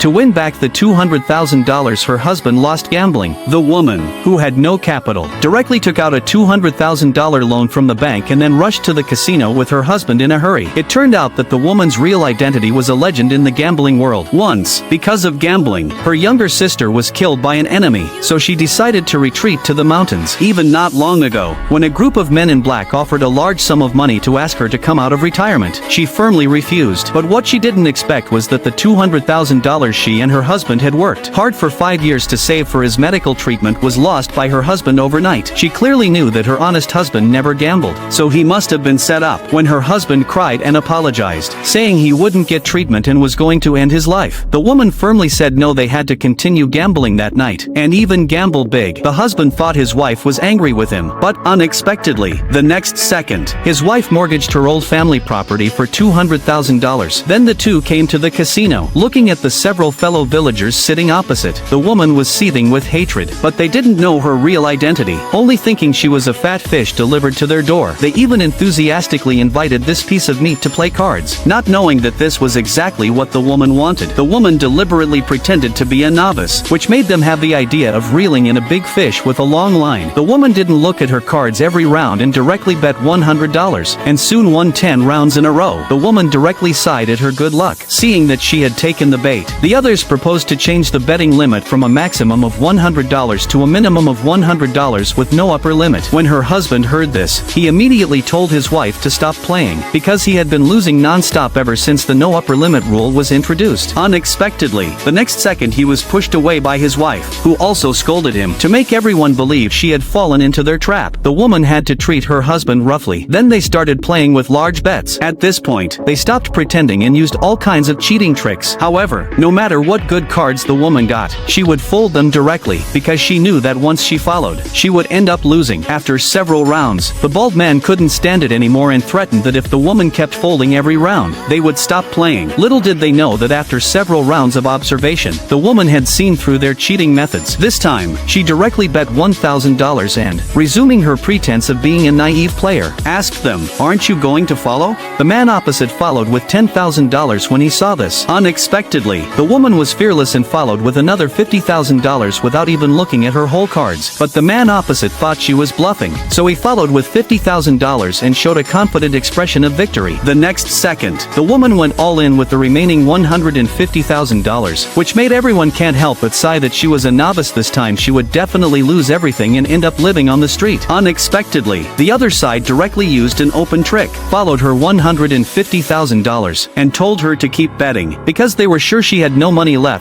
to win back the $200,000 her husband lost gambling. The woman, who had no capital, directly took out a $200,000 loan from the bank and then rushed to the casino with her husband in a hurry. It turned out that the woman's real identity was a legend in the gambling world. Once, because of gambling, her younger sister was killed by an enemy, so she decided to retreat to the mountains. Even not long ago, when a group of men in black offered a large sum of money to ask her to come out of retirement, she firmly refused. But what she didn't expect was that the $200,000 she and her husband had worked hard for 5 years to save for his medical treatment was lost by her husband overnight. She clearly knew that her honest husband never gambled, so he must have been set up. When her husband cried and apologized, saying he wouldn't get treatment and was going to end his life, the woman firmly said no, they had to continue gambling that night, and even gamble big. The husband thought his wife was angry with him, but unexpectedly, the next second, his wife mortgaged her old family property for $200,000. Then the two came to the casino. Looking at the several fellow villagers sitting opposite, the woman was seething with hatred, but they didn't know her real identity, only thinking she was a fat fish delivered to their door. They even enthusiastically invited this piece of meat to play cards, not knowing that this was exactly what the woman wanted. The woman deliberately pretended to be a novice, which made them have the idea of reeling in a big fish with a long line. The woman didn't look at her cards every round and directly bet $100, and soon won 10 rounds in a row. The woman directly sighed at her good luck, seeing that she had taken the bait. The others proposed to change the betting limit from a maximum of $100 to a minimum of $100 with no upper limit. When her husband heard this, he immediately told his wife to stop playing, because he had been losing non-stop ever since the no upper limit rule was introduced. Unexpectedly, the next second he was pushed away by his wife, who also scolded him. To make everyone believe she had fallen into their trap, the woman had to treat her husband roughly. Then they started playing with large bets. At this point, they stopped pretending and used all kinds of cheating tricks. However, no matter what good cards the woman got, she would fold them directly, because she knew that once she followed, she would end up losing. After several rounds, the bald man couldn't stand it anymore and threatened that if the woman kept folding every round, they would stop playing. Little did they know that after several rounds of observation, the woman had seen through their cheating methods. This time, she directly bet $1,000 and, resuming her pretense of being a naive player, asked them, "Aren't you going to follow?" The man opposite followed with $10,000 when he saw this. Unexpectedly, the woman was fearless and followed with another $50,000 without even looking at her whole cards. But the man opposite thought she was bluffing, so he followed with $50,000 and showed a confident expression of victory. The next second, the woman went all in with the remaining $150,000, which made everyone can't help but sigh that she was a novice. This time she would definitely lose everything and end up living on the street. Unexpectedly, the other side directly used an open trick, followed her $150,000, and told her to keep betting, because they were sure she had no money left.